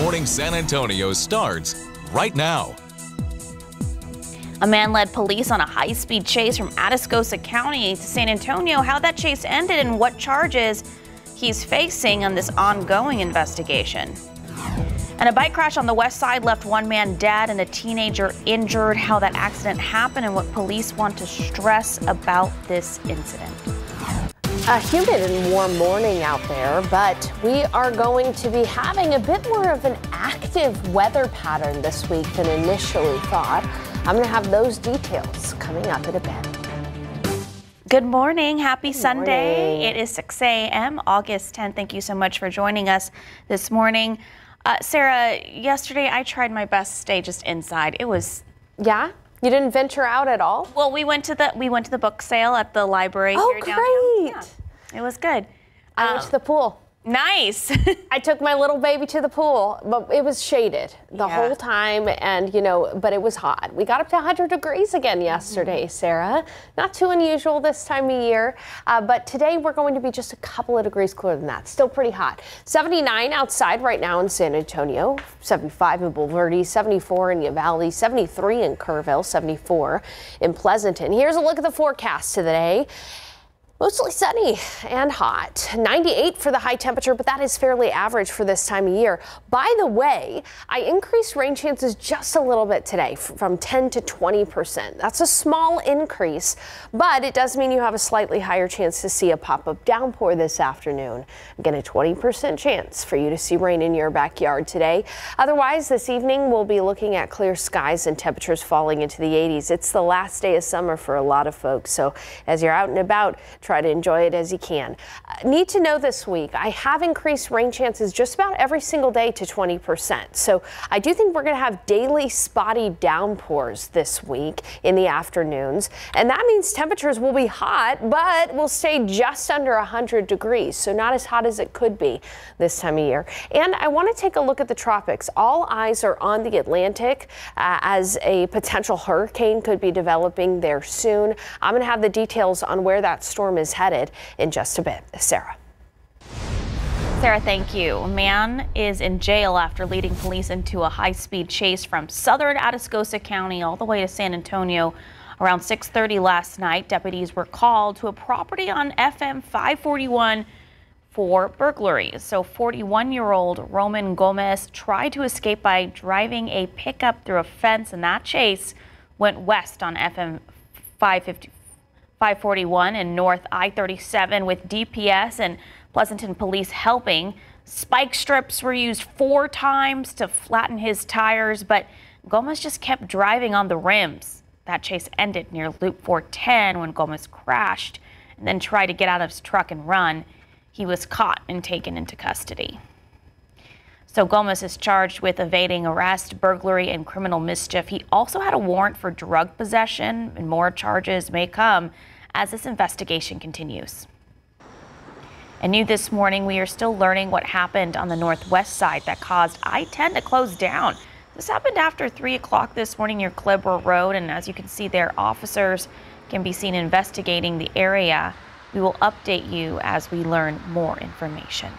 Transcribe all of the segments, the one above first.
Morning San Antonio starts right now. A man led police on a high-speed chase from Atascosa County to San Antonio. How that chase ended and what charges he's facing on this ongoing investigation. And a bike crash on the west side left one man dead and a teenager injured. How that accident happened and what police want to stress about this incident. A humid and warm morning out there, but we are going to be having a bit more of an active weather pattern this week than initially thought. I'm going to have those details coming up in a bit. Good morning. Happy Sunday. Morning. It is 6 a.m. August 10th. Thank you so much for joining us this morning. Sarah, yesterday I tried my best to stay just inside. It was... Yeah? You didn't venture out at all? Well, we went to the book sale at the library here downtown. Great. Yeah, it was good. I went to the pool. Nice. I took my little baby to the pool, but it was shaded the whole time, and but it was hot. We got up to 100 degrees again yesterday, Sarah. Not too unusual this time of year, but today we're going to be just a couple of degrees cooler than that. Still pretty hot. 79 outside right now in San Antonio, 75 in Bulverde, 74 in Uvalde, 73 in Kerrville, 74 in Pleasanton. Here's a look at the forecast today. Mostly sunny and hot. 98 for the high temperature, but that is fairly average for this time of year. By the way, I increased rain chances just a little bit today from 10 to 20%. That's a small increase, but it does mean you have a slightly higher chance to see a pop-up downpour this afternoon. Again, a 20% chance for you to see rain in your backyard today. Otherwise, this evening we'll be looking at clear skies and temperatures falling into the 80s. It's the last day of summer for a lot of folks, so as you're out and about, try to enjoy it as you can. Need to know this week, I have increased rain chances just about every single day to 20%. So I do think we're going to have daily spotty downpours this week in the afternoons. And that means temperatures will be hot, but will stay just under 100 degrees. So not as hot as it could be this time of year. And I want to take a look at the tropics. All eyes are on the Atlantic as a potential hurricane could be developing there soon. I'm going to have the details on where that storm is headed in just a bit. Sarah, thank you. A man is in jail after leading police into a high-speed chase from southern Atascosa County all the way to San Antonio. Around 6:30 last night, deputies were called to a property on FM 541 for burglary. So 41-year-old Roman Gomez tried to escape by driving a pickup through a fence, and that chase went west on FM 541 and north I-37 with DPS and Pleasanton police helping. Spike strips were used 4 times to flatten his tires, but Gomez just kept driving on the rims. That chase ended near Loop 410 when Gomez crashed and then tried to get out of his truck and run. He was caught and taken into custody. So Gomez is charged with evading arrest, burglary, and criminal mischief. He also had a warrant for drug possession, and more charges may come as this investigation continues. And new this morning, we are still learning what happened on the northwest side that caused I-10 to close down. This happened after 3 o'clock this morning near Clibber Road, and as you can see there, officers can be seen investigating the area. We will update you as we learn more information.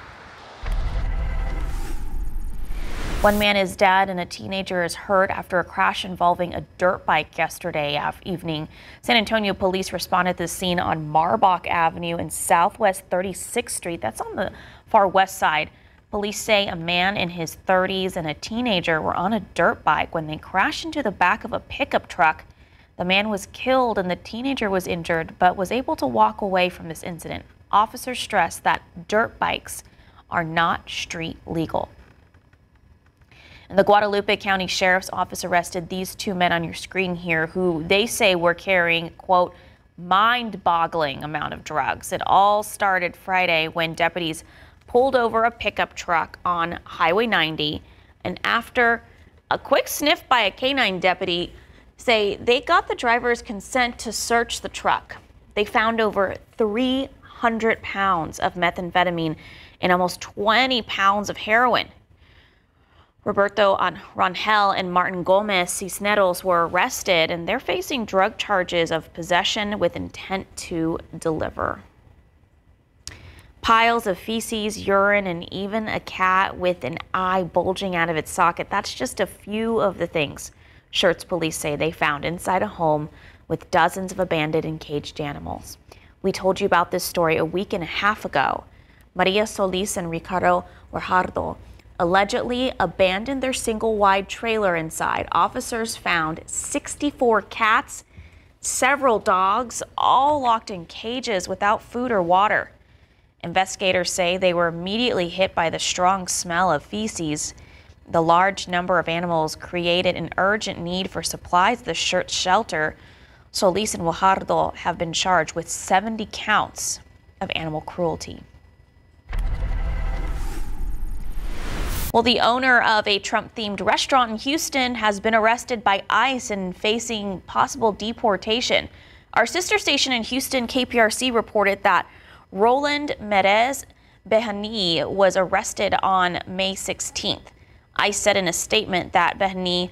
One man is dead and a teenager is hurt after a crash involving a dirt bike yesterday evening. San Antonio police responded to the scene on Marbach Avenue and Southwest 36th Street. That's on the far west side. Police say a man in his 30s and a teenager were on a dirt bike when they crashed into the back of a pickup truck. The man was killed and the teenager was injured, but was able to walk away from this incident. Officers stress that dirt bikes are not street legal. And the Guadalupe County Sheriff's Office arrested these 2 men on your screen here who they say were carrying, quote, mind-boggling amount of drugs. It all started Friday when deputies pulled over a pickup truck on Highway 90, and after a quick sniff by a canine deputy, say they got the driver's consent to search the truck. They found over 300 pounds of methamphetamine and almost 20 pounds of heroin. Roberto Rangel and Martin Gomez Cisneros were arrested, and they're facing drug charges of possession with intent to deliver. Piles of feces, urine, and even a cat with an eye bulging out of its socket. That's just a few of the things Schertz police say they found inside a home with dozens of abandoned and caged animals. We told you about this story a week and a half ago. Maria Solis and Ricardo Guajardo allegedly abandoned their single-wide trailer inside. Officers found 64 cats, several dogs, all locked in cages without food or water. Investigators say they were immediately hit by the strong smell of feces. The large number of animals created an urgent need for supplies at the Schertz shelter. Solis and Guajardo have been charged with 70 counts of animal cruelty. Well, the owner of a Trump-themed restaurant in Houston has been arrested by ICE and facing possible deportation. Our sister station in Houston, KPRC, reported that Roland Merez Behani was arrested on May 16th. ICE said in a statement that Behani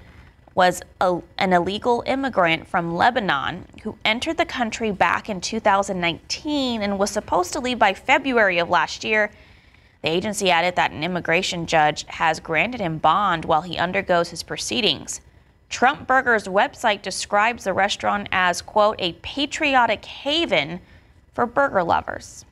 was an illegal immigrant from Lebanon who entered the country back in 2019 and was supposed to leave by February of last year. The agency added that an immigration judge has granted him bond while he undergoes his proceedings. Trump Burger's website describes the restaurant as, quote, a patriotic haven for burger lovers.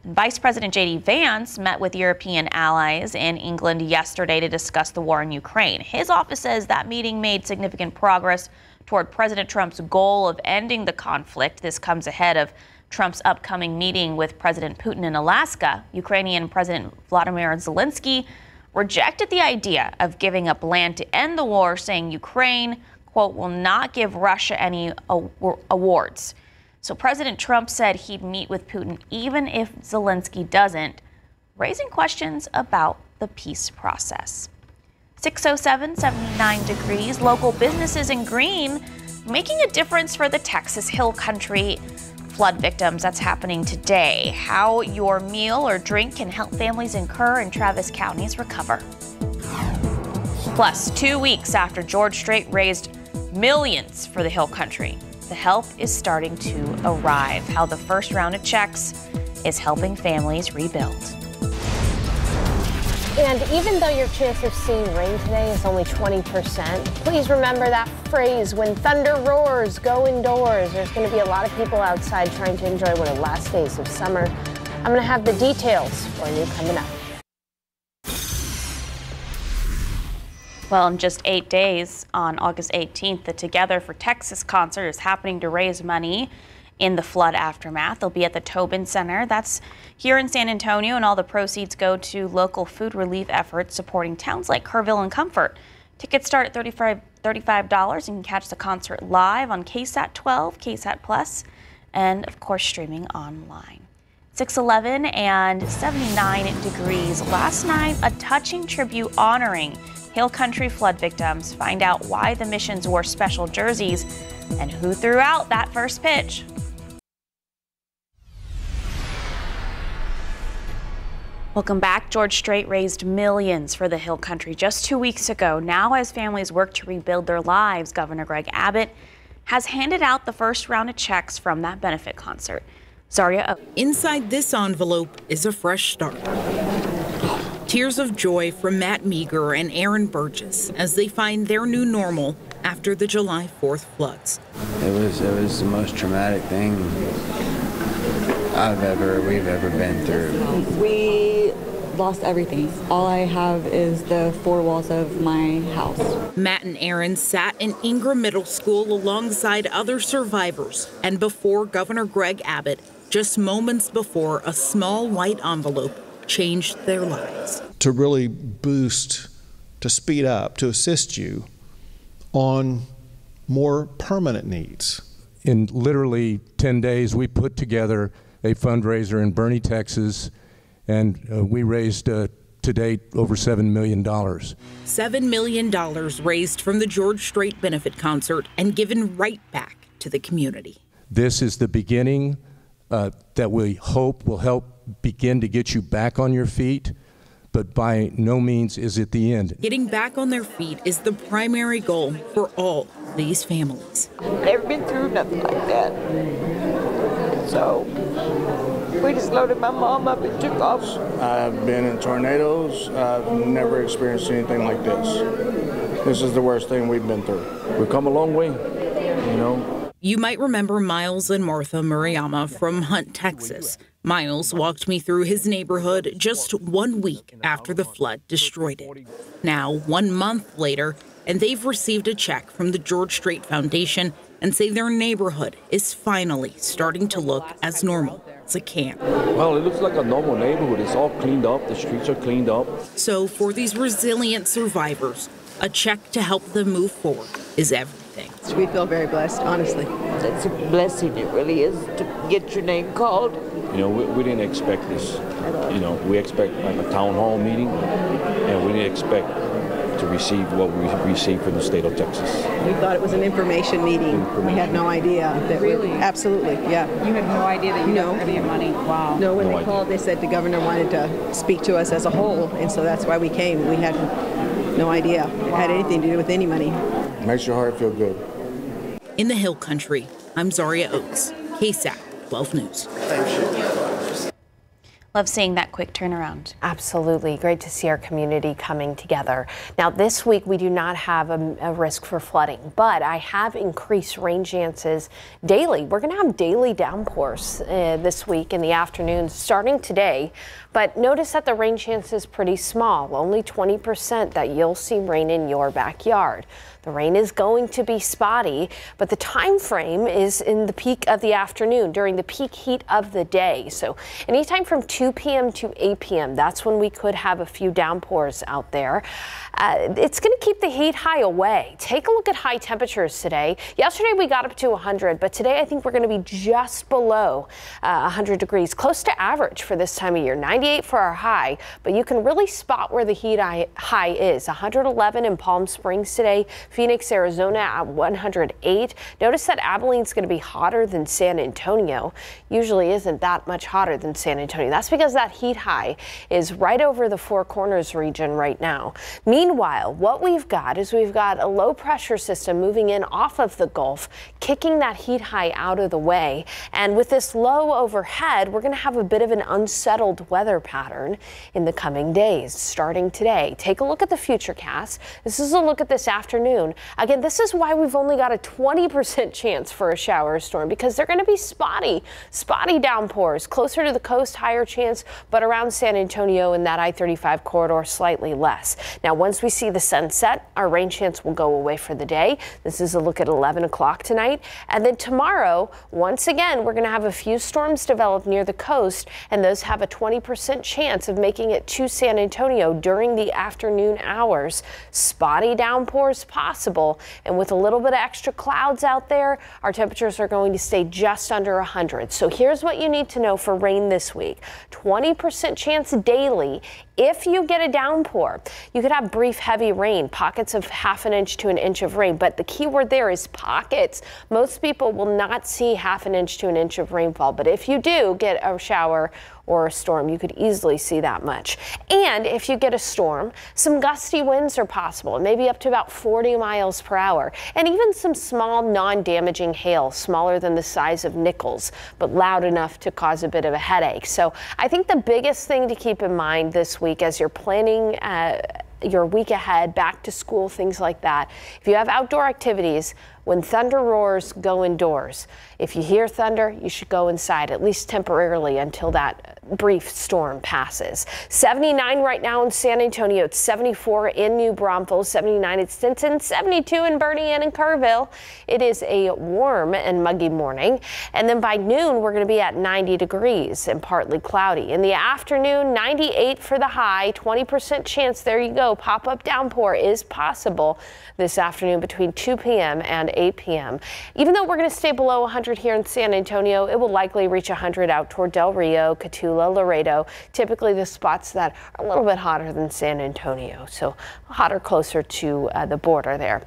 And Vice President J.D. Vance met with European allies in England yesterday to discuss the war in Ukraine. His office says that meeting made significant progress toward President Trump's goal of ending the conflict. This comes ahead of Trump's upcoming meeting with President Putin in Alaska. Ukrainian President Vladimir Zelensky rejected the idea of giving up land to end the war, saying Ukraine, quote, will not give Russia any awards. So President Trump said he'd meet with Putin even if Zelensky doesn't, raising questions about the peace process. 607, 79 degrees. Local businesses in green making a difference for the Texas Hill Country flood victims. That's happening today. How your meal or drink can help families in Kerr and Travis counties recover. Plus, 2 weeks after George Strait raised millions for the Hill Country, the help is starting to arrive. How the first round of checks is helping families rebuild. And even though your chance of seeing rain today is only 20%, please remember that phrase, when thunder roars, go indoors. There's going to be a lot of people outside trying to enjoy one of the last days of summer. I'm going to have the details for you coming up. Well, in just 8 days, on August 18th, the Together for Texas concert is happening to raise money in the flood aftermath. They'll be at the Tobin Center. That's here in San Antonio, and all the proceeds go to local food relief efforts supporting towns like Kerrville and Comfort. Tickets start at $35. You can catch the concert live on KSAT 12, KSAT Plus, and of course streaming online. 611 and 79 degrees. Last night, a touching tribute honoring Hill Country flood victims. Find out why the Missions wore special jerseys and who threw out that first pitch. Welcome back. George Strait raised millions for the Hill Country just 2 weeks ago. Now, as families work to rebuild their lives, Governor Greg Abbott has handed out the first round of checks from that benefit concert. Zaria. Inside this envelope is a fresh start. Tears of joy from Matt Meager and Aaron Burgess as they find their new normal after the July 4th floods. It was the most traumatic thing we've ever been through. We lost everything. All I have is the four walls of my house. Matt and Aaron sat in Ingram Middle School alongside other survivors and before Governor Greg Abbott, just moments before a small white envelope changed their lives. To really boost, to speed up, to assist you on more permanent needs. In literally 10 days, we put together a fundraiser in Boerne, Texas, and we raised to date over $7 million. $7 million raised from the George Strait benefit concert and given right back to the community. This is the beginning that we hope will help begin to get you back on your feet, but by no means is it the end. Getting back on their feet is the primary goal for all these families. I've never been through nothing like that. So We just loaded my mom up and took off. I've been in tornadoes. I've never experienced anything like this. This is the worst thing we've been through. We've come a long way, you know. You might remember Miles and Martha Murayama from Hunt, Texas. Miles walked me through his neighborhood just 1 week after the flood destroyed it. Now, 1 month later, and they've received a check from the George Strait Foundation and say their neighborhood is finally starting to look as normal as it can. Well, it looks like a normal neighborhood. It's all cleaned up. The streets are cleaned up. So for these resilient survivors, a check to help them move forward is everything. We feel very blessed, honestly. That's a blessing, it really is, to get your name called. You know, we didn't expect this. You know, we expect like a town hall meeting, and we didn't expect to receive what we received from the state of Texas. We thought it was an information meeting. We had no idea. That really? Absolutely, yeah. You had no idea that you were going to get money? Wow. No, when they called, they said the governor wanted to speak to us as a whole, and so that's why we came. We had no idea it had anything to do with any money. Makes your heart feel good. In the Hill Country, I'm Zaria Oates, KSAT 12 News. Love seeing that quick turnaround. Absolutely. Great to see our community coming together. Now, this week we do not have a risk for flooding, but I have increased rain chances daily. We're going to have daily downpours this week in the afternoon starting today. But notice that the rain chance is pretty small, only 20% that you'll see rain in your backyard. The rain is going to be spotty, but the time frame is in the peak of the afternoon, during the peak heat of the day. So anytime from 2 p.m. to 8 p.m., that's when we could have a few downpours out there. It's going to keep the heat high away. Take a look at high temperatures today. Yesterday we got up to 100, but today I think we're going to be just below 100 degrees, close to average for this time of year. 98 for our high, but you can really spot where the heat high is. 111 in Palm Springs today. Phoenix, Arizona at 108. Notice that Abilene's going to be hotter than San Antonio. Usually isn't that much hotter than San Antonio. That's because that heat high is right over the Four Corners region right now. Meanwhile, what we've got is we've got a low pressure system moving in off of the Gulf, kicking that heat high out of the way. And with this low overhead, we're going to have a bit of an unsettled weather pattern in the coming days starting today. Take a look at the futurecast. This is a look at this afternoon. Again, this is why we've only got a 20% chance for a shower or storm, because they're going to be spotty downpours closer to the coast, higher chance, but around San Antonio in that I-35 corridor slightly less. Now, once we see the sun set, our rain chance will go away for the day. This is a look at 11 o'clock tonight. And then tomorrow, once again, we're going to have a few storms develop near the coast, and those have a 20% chance of making it to San Antonio during the afternoon hours. Spotty downpours possible, and with a little bit of extra clouds out there, our temperatures are going to stay just under 100. So here's what you need to know for rain this week. 20% chance daily. If you get a downpour, you could have brief heavy rain, pockets of ½ an inch to an inch of rain, but the key word there is pockets. Most people will not see ½ an inch to an inch of rainfall, but if you do get a shower or a storm, you could easily see that much. And if you get a storm, some gusty winds are possible, maybe up to about 40 miles per hour, and even some small non-damaging hail, smaller than the size of nickels, but loud enough to cause a bit of a headache. So I think the biggest thing to keep in mind this week as you're planning your week ahead, back to school, things like that. If you have outdoor activities, when thunder roars, go indoors. If you hear thunder, you should go inside, at least temporarily until that brief storm passes. 79 right now in San Antonio. It's 74 in New Braunfels, 79 at Stinson, 72 in Bernie and in Kerrville. It is a warm and muggy morning. And then by noon, we're going to be at 90 degrees and partly cloudy. In the afternoon, 98 for the high, 20% chance. There you go. Pop-up downpour is possible this afternoon between 2 p.m. and 8 p.m. Even though we're going to stay below 100 here in San Antonio, it will likely reach 100 out toward Del Rio, Cotulla, Laredo, typically the spots that are a little bit hotter than San Antonio, so hotter closer to the border there.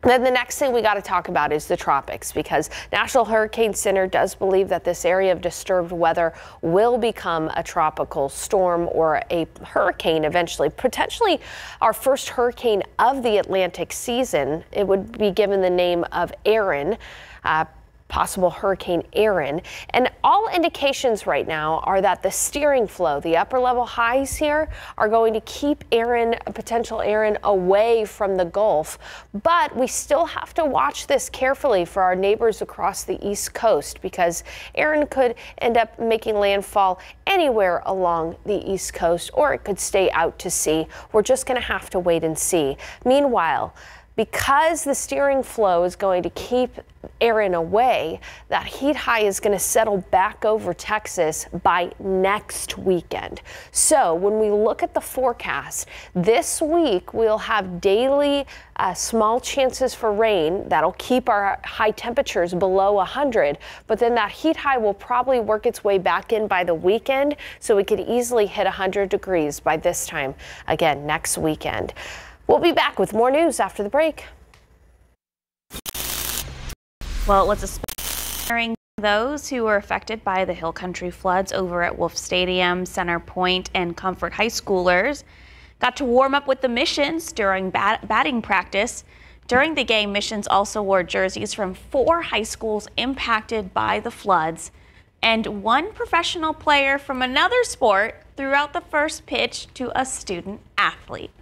Then the next thing we got to talk about is the tropics, because National Hurricane Center does believe that this area of disturbed weather will become a tropical storm or a hurricane eventually, potentially our first hurricane of the Atlantic season. It would be given the name of Aaron. possible Hurricane Erin. And all indications right now are that the steering flow, the upper level highs here, are going to keep potential Erin away from the Gulf. But we still have to watch this carefully for our neighbors across the East Coast, because Erin could end up making landfall anywhere along the East Coast, or it could stay out to sea. We're just going to have to wait and see. Meanwhile, because the steering flow is going to keep Erin away, that heat high is going to settle back over Texas by next weekend. So when we look at the forecast, this week we'll have daily small chances for rain. That'll keep our high temperatures below 100, but then that heat high will probably work its way back in by the weekend, so we could easily hit 100 degrees by this time again next weekend. We'll be back with more news after the break. Well, let's inspiring those who were affected by the Hill Country floods over at Wolf Stadium, Center Point, and Comfort High Schoolers got to warm up with the Missions during batting practice. During the game, Missions also wore jerseys from 4 high schools impacted by the floods, and one professional player from another sport threw out the first pitch to a student athlete.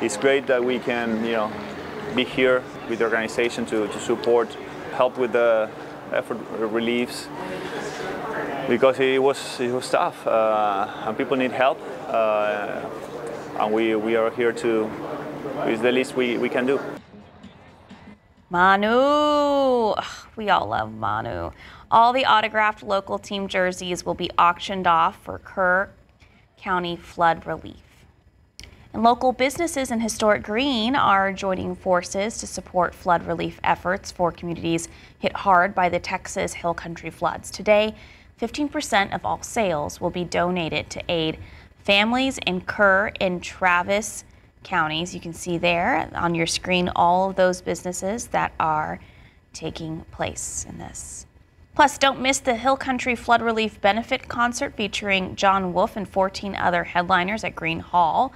It's great that we can, be here with the organization to support, help with the effort reliefs, because it was tough and people need help, and we are here to. It's the least we can do. Manu, we all love Manu. All the autographed local team jerseys will be auctioned off for Kerr County flood relief. And local businesses in Historic Green are joining forces to support flood relief efforts for communities hit hard by the Texas Hill Country floods. Today, 15% of all sales will be donated to aid families in Kerr and Travis counties. You can see there on your screen all of those businesses that are taking place in this. Plus, don't miss the Hill Country Flood Relief Benefit Concert featuring John Wolf and 14 other headliners at Green Hall.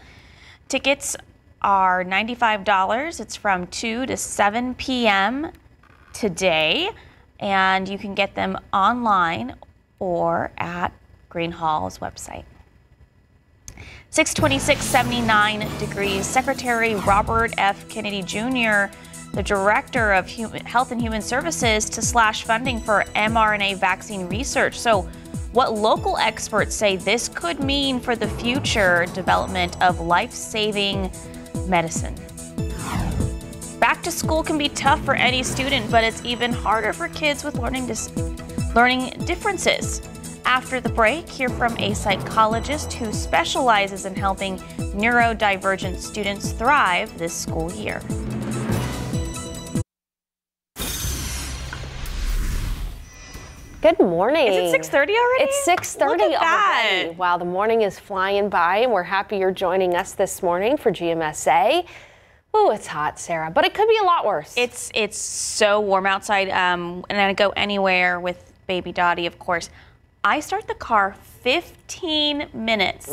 Tickets are $95. It's from 2 to 7 p.m. today, and you can get them online or at Green Hall's website. 79 degrees. Secretary Robert F. Kennedy Jr., the Director of Health and Human Services, to slash funding for mRNA vaccine research. So what local experts say this could mean for the future development of life-saving medicine. Back to school can be tough for any student, but it's even harder for kids with learning differences. After the break, hear from a psychologist who specializes in helping neurodivergent students thrive this school year. Good morning. Is it 6:30 already? It's 6:30 already. Wow, the morning is flying by, and we're happy you're joining us this morning for GMSA. Oh, it's hot, Sarah, but it could be a lot worse. It's so warm outside, and I go anywhere with baby Dottie, of course. I start the car 15 minutes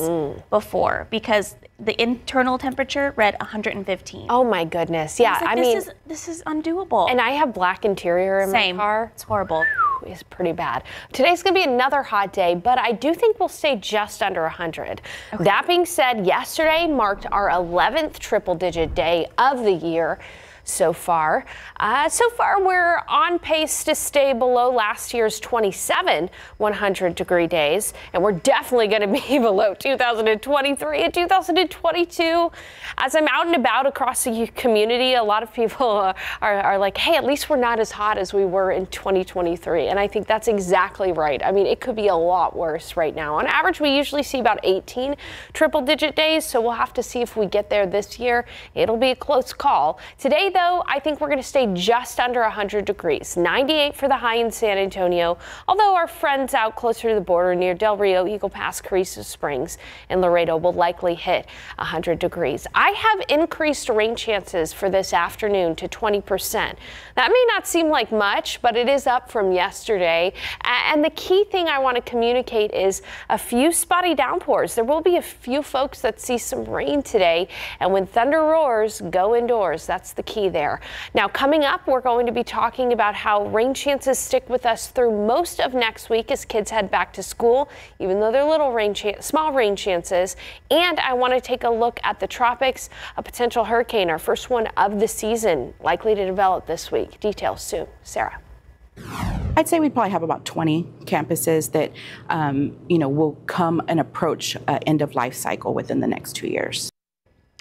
before because the internal temperature read 115. Oh my goodness. Yeah, I mean, this is undoable. And I have black interior in my car. It's horrible. It's pretty bad. Today's going to be another hot day, but I do think we'll stay just under 100. Okay. That being said, yesterday marked our 11th triple-digit day of the year. So far, we're on pace to stay below last year's 27 100-degree days, and we're definitely going to be below 2023 and 2022. As I'm out and about across the community, a lot of people are like, hey, at least we're not as hot as we were in 2023, and I think that's exactly right. I mean, it could be a lot worse right now. On average, we usually see about 18 triple-digit days, so we'll have to see if we get there this year. It'll be a close call. Today, though, though, I think we're going to stay just under 100 degrees. 98 for the high in San Antonio, although our friends out closer to the border near Del Rio, Eagle Pass, Carrizo Springs, and Laredo will likely hit 100 degrees. I have increased rain chances for this afternoon to 20%. That may not seem like much, but it is up from yesterday. And the key thing I want to communicate is a few spotty downpours. There will be a few folks that see some rain today, and when thunder roars, go indoors. That's the key there. Now, coming up, we're going to be talking about how rain chances stick with us through most of next week as kids head back to school, even though they're small rain chances. And I want to take a look at the tropics, a potential hurricane, our first one of the season, likely to develop this week. Details soon. Sarah. I'd say we probably have about 20 campuses that, will come and approach end of life cycle within the next 2 years.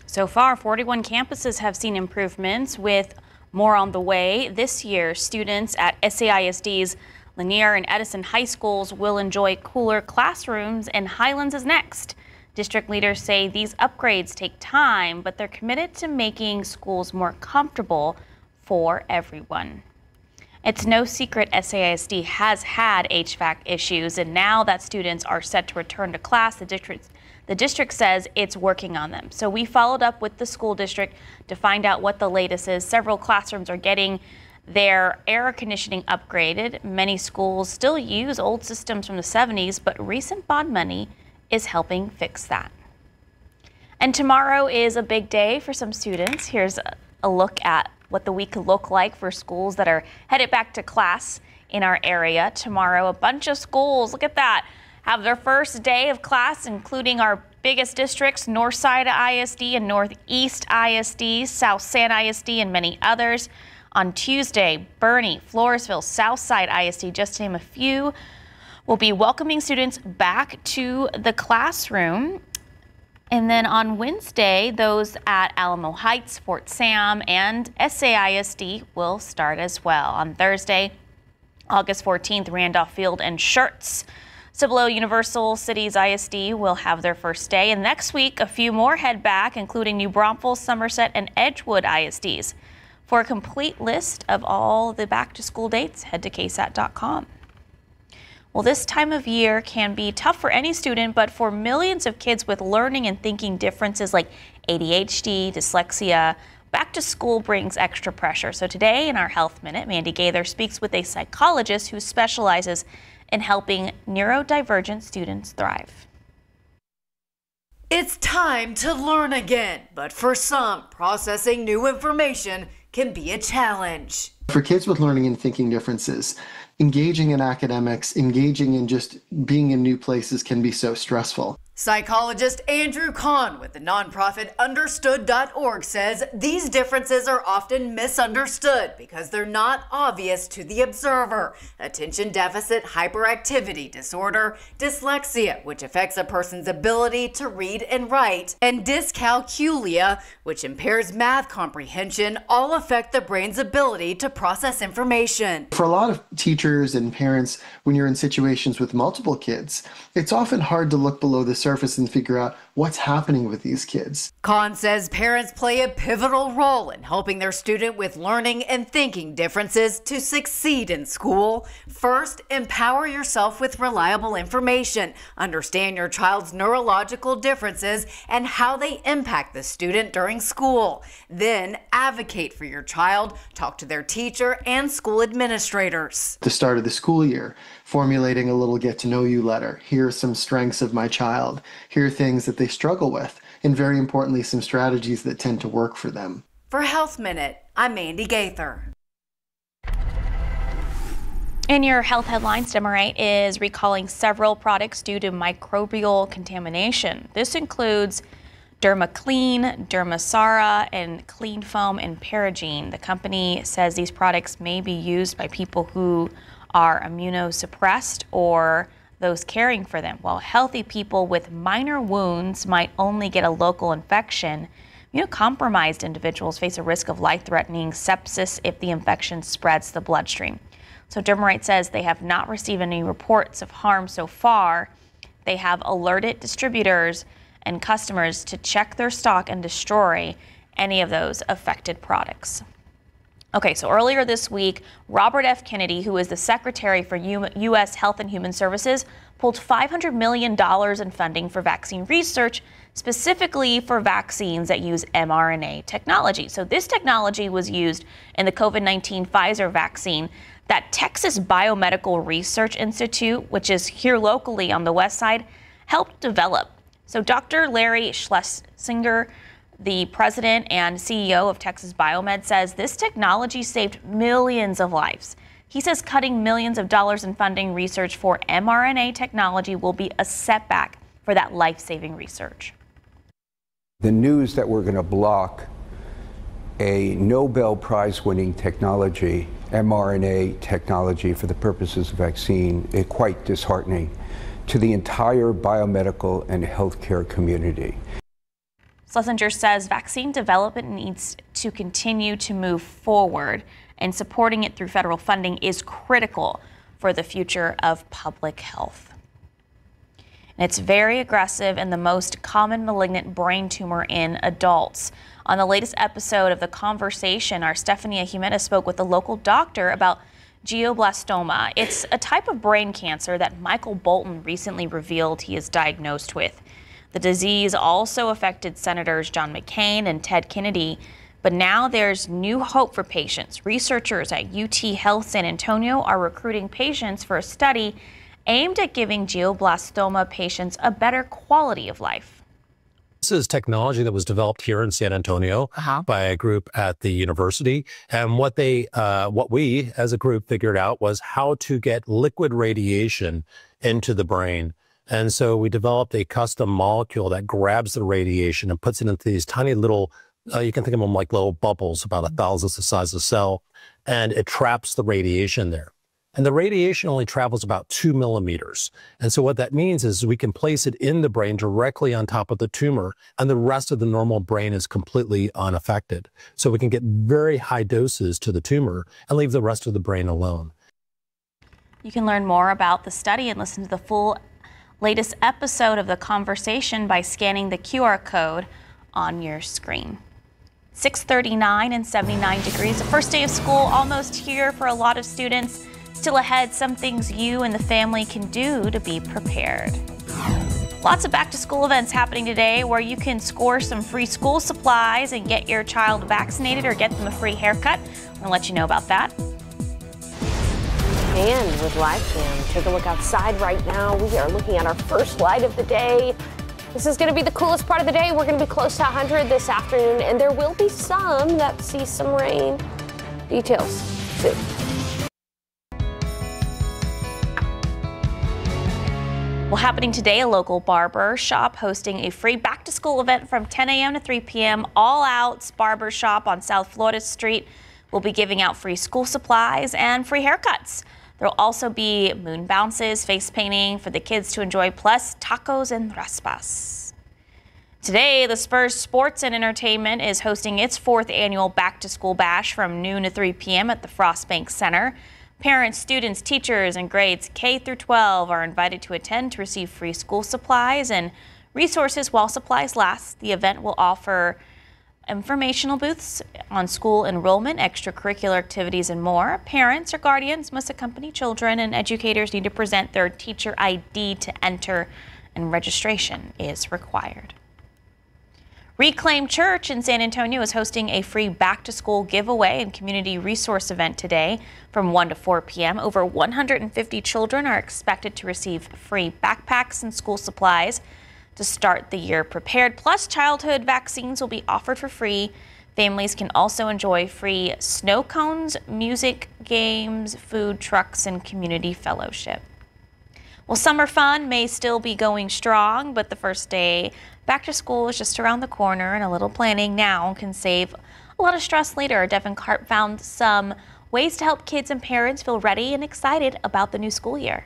So far, 41 campuses have seen improvements, with more on the way. This year, students at SAISD's Lanier and Edison high schools will enjoy cooler classrooms, and Highlands is next. District leaders say these upgrades take time, but they're committed to making schools more comfortable for everyone. It's no secret SAISD has had HVAC issues, and now that students are set to return to class, the district says it's working on them. So we followed up with the school district to find out what the latest is. Several classrooms are getting their air conditioning upgraded. Many schools still use old systems from the 70s, but recent bond money is helping fix that. And tomorrow is a big day for some students. Here's a look at what the week could look like for schools that are headed back to class in our area. Tomorrow, a bunch of schools, look at that, have their first day of class, including our biggest districts, Northside ISD and Northeast ISD, South San ISD, and many others. On Tuesday, Bernie, Floresville, Southside ISD, just to name a few, will be welcoming students back to the classroom. And then on Wednesday, those at Alamo Heights, Fort Sam, and SAISD will start as well. On Thursday, August 14th, Randolph Field and Schertz, Cibolo Universal Cities ISD will have their first day. And next week, a few more head back, including New Braunfels, Somerset, and Edgewood ISDs. For a complete list of all the back-to-school dates, head to KSAT.com. Well, this time of year can be tough for any student, but for millions of kids with learning and thinking differences like ADHD, dyslexia, back to school brings extra pressure. So today in our Health Minute, Mandy Gaither speaks with a psychologist who specializes in helping neurodivergent students thrive. It's time to learn again, but for some, processing new information can be a challenge. For kids with learning and thinking differences, engaging in academics, engaging in just being in new places can be so stressful. Psychologist Andrew Kahn with the nonprofit Understood.org says these differences are often misunderstood because they're not obvious to the observer. Attention deficit hyperactivity disorder, dyslexia, which affects a person's ability to read and write, and dyscalculia, which impairs math comprehension, all affect the brain's ability to process information. For a lot of teachers and parents, when you're in situations with multiple kids, it's often hard to look below the surface and figure out what's happening with these kids. Kahn says parents play a pivotal role in helping their student with learning and thinking differences to succeed in school. First, empower yourself with reliable information. Understand your child's neurological differences and how they impact the student during school. Then, advocate for your child. Talk to their teacher and school administrators. At the start of the school year, formulating a little get-to-know-you letter. Here are some strengths of my child. Here are things that they struggle with, and very importantly, some strategies that tend to work for them. For Health Minute, I'm Mandy Gaither. In your health headlines, Demerite is recalling several products due to microbial contamination. This includes DermaClean, Dermasara, and Clean Foam and Paragene. The company says these products may be used by people who are immunosuppressed or those caring for them, while healthy people with minor wounds might only get a local infection. Immunocompromised individuals face a risk of life-threatening sepsis if the infection spreads the bloodstream. So Demerite says they have not received any reports of harm so far. They have alerted distributors and customers to check their stock and destroy any of those affected products. Okay, so earlier this week, Robert F. Kennedy, who is the Secretary for U.S. Health and Human Services, pulled $500 million in funding for vaccine research, specifically for vaccines that use mRNA technology. So this technology was used in the COVID-19 Pfizer vaccine that Texas Biomedical Research Institute, which is here locally on the west side, helped develop. So Dr. Larry Schlesinger, the president and CEO of Texas Biomed, says this technology saved millions of lives. He says cutting millions of dollars in funding research for mRNA technology will be a setback for that life-saving research. The news that we're going to block a Nobel Prize-winning technology, mRNA technology for the purposes of vaccine, is quite disheartening to the entire biomedical and healthcare community. Schlesinger says vaccine development needs to continue to move forward, and supporting it through federal funding is critical for the future of public health. And it's very aggressive and the most common malignant brain tumor in adults. On the latest episode of The Conversation, our Stephanie Jimenez spoke with a local doctor about glioblastoma. It's a type of brain cancer that Michael Bolton recently revealed he is diagnosed with. The disease also affected Senators John McCain and Ted Kennedy, but now there's new hope for patients. Researchers at UT Health San Antonio are recruiting patients for a study aimed at giving glioblastoma patients a better quality of life. This is technology that was developed here in San Antonio by a group at the university. And what we as a group figured out was how to get liquid radiation into the brain. And so we developed a custom molecule that grabs the radiation and puts it into these tiny little, you can think of them like little bubbles, about 1,000th the size of a cell, and it traps the radiation there. And the radiation only travels about 2 millimeters. And so what that means is we can place it in the brain directly on top of the tumor, and the rest of the normal brain is completely unaffected. So we can get very high doses to the tumor and leave the rest of the brain alone. You can learn more about the study and listen to the full latest episode of The Conversation by scanning the QR code on your screen. 6:39 and 79 degrees. The first day of school almost here for a lot of students. Still ahead, some things you and the family can do to be prepared. Lots of back-to-school events happening today where you can score some free school supplies and get your child vaccinated or get them a free haircut. I'm going to let you know about that. And with live cam, take a look outside right now. We are looking at our first light of the day. This is going to be the coolest part of the day. We're going to be close to 100 this afternoon, and there will be some that see some rain. Details soon. Well, happening today, a local barber shop hosting a free back-to-school event from 10 a.m. to 3 p.m. All Outs Barber Shop on South Florida Street will be giving out free school supplies and free haircuts. There will also be moon bounces, face painting for the kids to enjoy, plus tacos and raspas. Today, the Spurs Sports and Entertainment is hosting its 4th annual back-to-school bash from noon to 3 p.m. at the Frostbank Center. Parents, students, teachers, and grades K through 12 are invited to attend to receive free school supplies and resources while supplies last. The event will offer informational booths on school enrollment, extracurricular activities, and more. Parents or guardians must accompany children, and educators need to present their teacher ID to enter, and registration is required. Reclaim Church in San Antonio is hosting a free back-to-school giveaway and community resource event today from 1 to 4 p.m. Over 150 children are expected to receive free backpacks and school supplies to start the year prepared. Plus, childhood vaccines will be offered for free. Families can also enjoy free snow cones, music, games, food trucks, and community fellowship. Well, summer fun may still be going strong, but the first day back to school is just around the corner, and a little planning now can save a lot of stress later. Devin Karp found some ways to help kids and parents feel ready and excited about the new school year.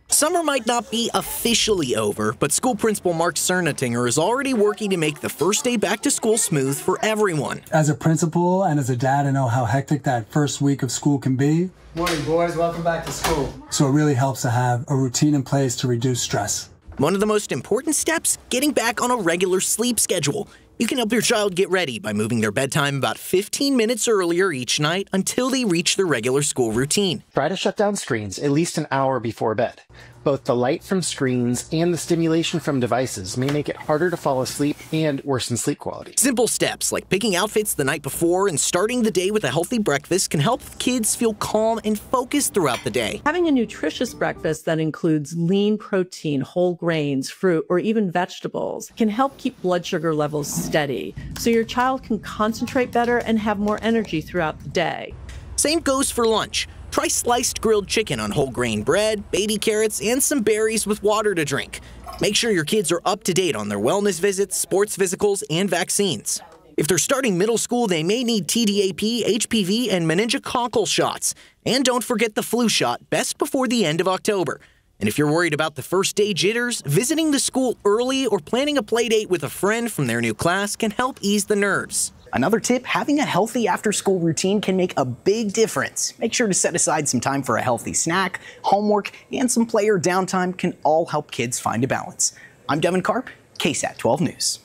Summer might not be officially over, but school principal Mark Cernatinger is already working to make the first day back to school smooth for everyone. As a principal and as a dad, I know how hectic that first week of school can be. Morning, boys. Welcome back to school. So it really helps to have a routine in place to reduce stress. One of the most important steps, getting back on a regular sleep schedule. You can help your child get ready by moving their bedtime about 15 minutes earlier each night until they reach their regular school routine. Try to shut down screens at least an hour before bed. Both the light from screens and the stimulation from devices may make it harder to fall asleep and worsen sleep quality. Simple steps like picking outfits the night before and starting the day with a healthy breakfast can help kids feel calm and focused throughout the day. Having a nutritious breakfast that includes lean protein, whole grains, fruit, or even vegetables can help keep blood sugar levels steady, so your child can concentrate better and have more energy throughout the day. Same goes for lunch. Try sliced grilled chicken on whole grain bread, baby carrots, and some berries with water to drink. Make sure your kids are up to date on their wellness visits, sports physicals, and vaccines. If they're starting middle school, they may need TDAP, HPV, and meningococcal shots. And don't forget the flu shot, best before the end of October. And if you're worried about the first day jitters, visiting the school early or planning a play date with a friend from their new class can help ease the nerves. Another tip, having a healthy after-school routine can make a big difference. Make sure to set aside some time for a healthy snack, homework, and some play or downtime can all help kids find a balance. I'm Devin Karp, KSAT 12 News.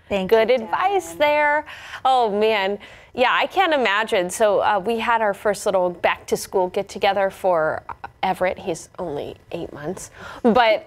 Good advice there. Oh, man. Yeah, I can't imagine. So we had our first little back-to-school get-together for Everett. He's only 8 months. But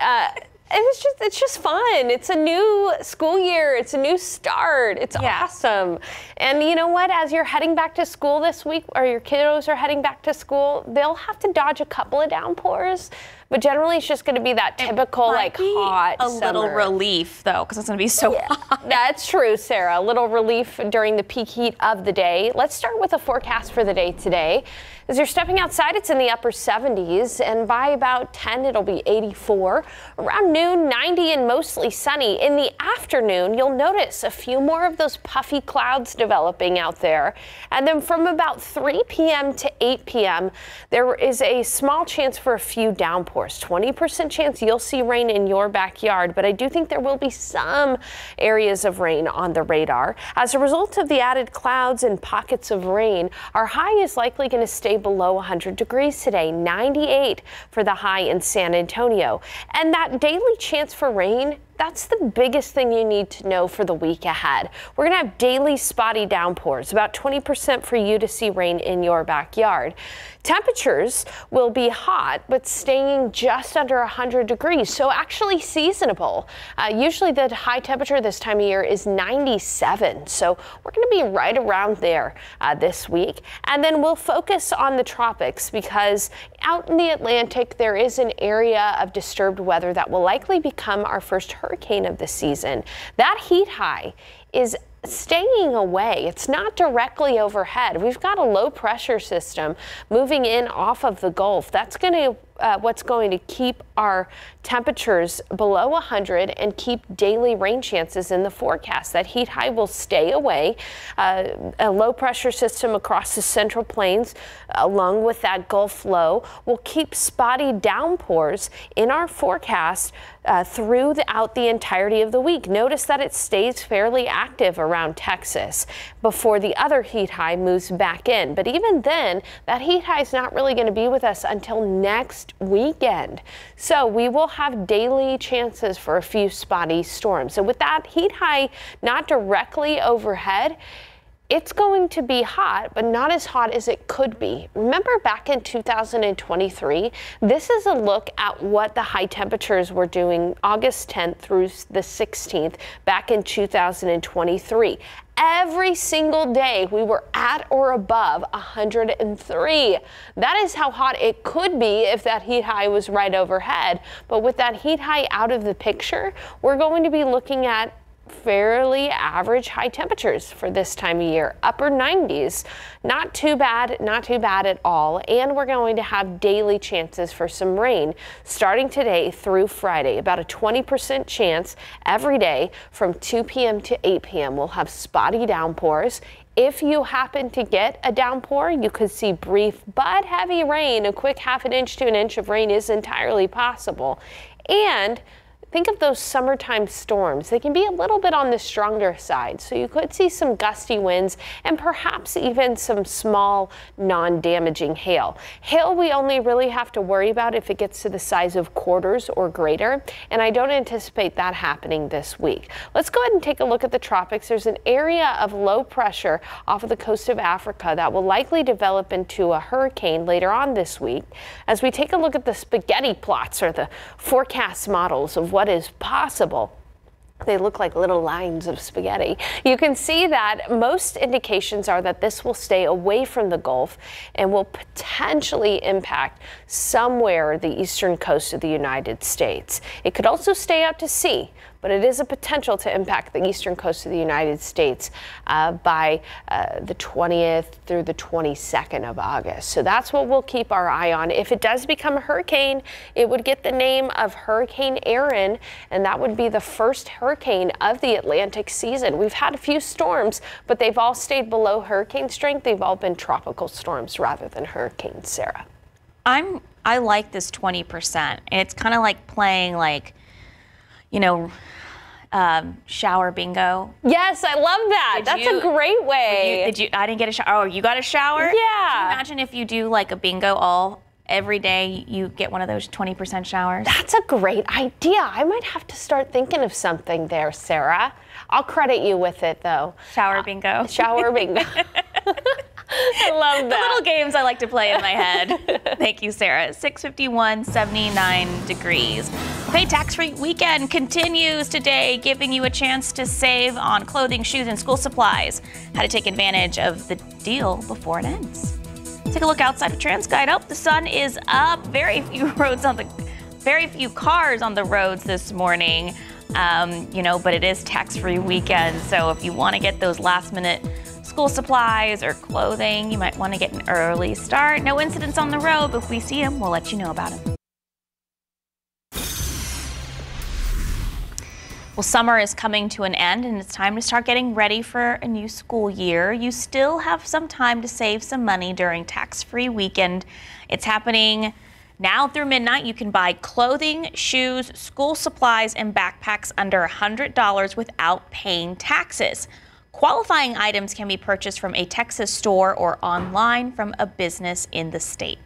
it's just fun. It's a new school year. It's a new start. It's awesome. And you know what? As you're heading back to school this week, or your kiddos are heading back to school, they'll have to dodge a couple of downpours. But generally, it's just going to be that typical, like, hot a summer. little relief, though, because it's going to be so hot. That's true, Sarah. A little relief during the peak heat of the day. Let's start with a forecast for the day today. As you're stepping outside, it's in the upper 70s, and by about 10, it'll be 84. Around noon, 90 and mostly sunny. In the afternoon, you'll notice a few more of those puffy clouds developing out there. And then from about 3 p.m. to 8 p.m., there is a small chance for a few downpours. 20% chance you'll see rain in your backyard, but I do think there will be some areas of rain on the radar. As a result of the added clouds and pockets of rain, our high is likely going to stay below 100 degrees today, 98 for the high in San Antonio. And that daily chance for rain, that's the biggest thing you need to know for the week ahead. We're going to have daily spotty downpours, about 20% for you to see rain in your backyard. Temperatures will be hot, but staying just under 100 degrees, so actually seasonable. Usually the high temperature this time of year is 97, so we're going to be right around there this week. And then we'll focus on the tropics because out in the Atlantic, there is an area of disturbed weather that will likely become our first hurricane of the season. That heat high is staying away. It's not directly overhead. We've got a low pressure system moving in off of the Gulf. That's going to what's going to keep our temperatures below 100 and keep daily rain chances in the forecast. That heat high will stay away. A low pressure system across the central plains along with that Gulf low will keep spotty downpours in our forecast throughout the entirety of the week. Notice that it stays fairly active around Texas before the other heat high moves back in. But even then, that heat high is not really going to be with us until next weekend. So we will have daily chances for a few spotty storms. So with that heat high not directly overhead, it's going to be hot, but not as hot as it could be. Remember back in 2023, this is a look at what the high temperatures were doing August 10th through the 16th back in 2023. Every single day we were at or above 103. That is how hot it could be if that heat high was right overhead. But with that heat high out of the picture, we're going to be looking at fairly average high temperatures for this time of year. Upper 90s, not too bad at all. And we're going to have daily chances for some rain starting today through Friday. About a 20% chance every day from 2 p.m. to 8 p.m. We'll have spotty downpours. If you happen to get a downpour, you could see brief but heavy rain. A quick half an inch to an inch of rain is entirely possible. And think of those summertime storms. They can be a little bit on the stronger side, so you could see some gusty winds and perhaps even some small non-damaging hail. Hail we only really have to worry about if it gets to the size of quarters or greater, and I don't anticipate that happening this week. Let's go ahead and take a look at the tropics. There's an area of low pressure off of the coast of Africa that will likely develop into a hurricane later on this week. As we take a look at the spaghetti plots or the forecast models of what is possible, they look like little lines of spaghetti. You can see that most indications are that this will stay away from the Gulf and will potentially impact somewhere the eastern coast of the United States. It could also stay out to sea, but it is a potential to impact the eastern coast of the United States by the 20th through the 22nd of August. So that's what we'll keep our eye on. If it does become a hurricane, it would get the name of Hurricane Aaron, and that would be the first hurricane of the Atlantic season. We've had a few storms, but they've all stayed below hurricane strength. They've all been tropical storms rather than hurricanes, Sarah. I like this 20%. It's kind of like playing shower bingo. Yes, I love that. That's a great way. I didn't get a shower. Oh, you got a shower? Yeah. Can you imagine if you do like a bingo every day, you get one of those 20% showers? That's a great idea. I might have to start thinking of something there, Sarah. I'll credit you with it, though. Shower bingo. Shower bingo. I love that. The little games I like to play in my head. Thank you, Sarah. 6:51, 79 degrees. Pay tax-free weekend continues today, giving you a chance to save on clothing, shoes, and school supplies. How to take advantage of the deal before it ends. Take a look outside of TransGuide. Oh, the sun is up. Very few cars on the roads this morning. But it is tax-free weekend, so if you want to get those last-minute school supplies or clothing, you might want to get an early start. No incidents on the road, but if we see them, we'll let you know about them. Well, summer is coming to an end, and it's time to start getting ready for a new school year. You still have some time to save some money during tax-free weekend. It's happening now through midnight. You can buy clothing, shoes, school supplies, and backpacks under $100 without paying taxes. Qualifying items can be purchased from a Texas store or online from a business in the state.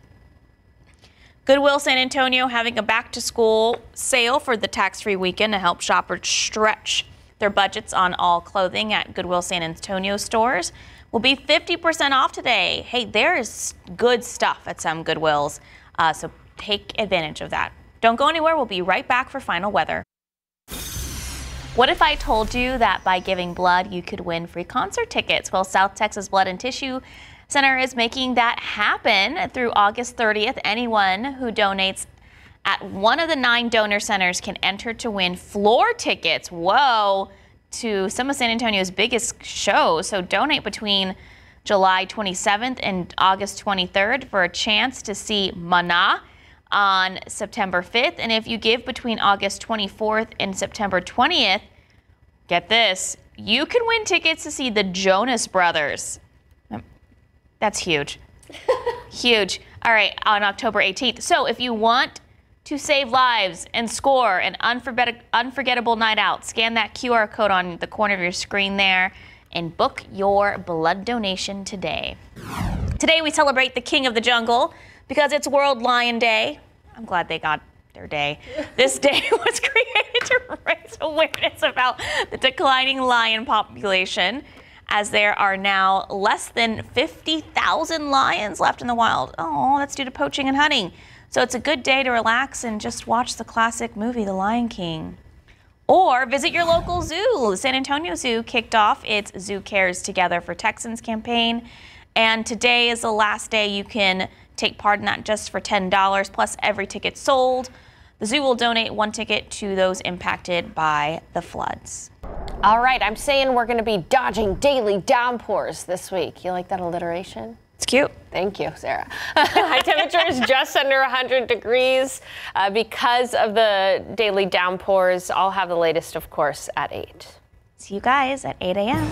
Goodwill San Antonio having a back-to-school sale for the tax-free weekend to help shoppers stretch their budgets on all clothing at Goodwill San Antonio stores. Will be 50% off today. Hey, there's good stuff at some Goodwills, so take advantage of that. Don't go anywhere. We'll be right back for final weather. What if I told you that by giving blood, you could win free concert tickets? Well, South Texas Blood and Tissue Center is making that happen through August 30th. Anyone who donates at one of the 9 donor centers can enter to win floor tickets, to some of San Antonio's biggest shows. So donate between July 27th and August 23rd for a chance to see Mana on September 5th. And if you give between August 24th and September 20th, get this, you can win tickets to see the Jonas Brothers. That's huge. Huge. All right, on October 18th. So if you want to save lives and score an unforgettable night out, scan that QR code on the corner of your screen there and book your blood donation today. Today we celebrate the King of the Jungle because it's World Lion Day. I'm glad they got their day. This day was created to raise awareness about the declining lion population, as there are now less than 50,000 lions left in the wild. Oh, that's due to poaching and hunting. So it's a good day to relax and just watch the classic movie, The Lion King. Or visit your local zoo. San Antonio Zoo kicked off its Zoo Cares Together for Texans campaign. And today is the last day you can take part in that, just for $10 plus every ticket sold. The zoo will donate 1 ticket to those impacted by the floods. All right, I'm saying we're going to be dodging daily downpours this week. You like that alliteration? It's cute. Thank you, Sarah. High temperatures just under 100 degrees because of the daily downpours. I'll have the latest, of course, at 8. See you guys at 8 a.m.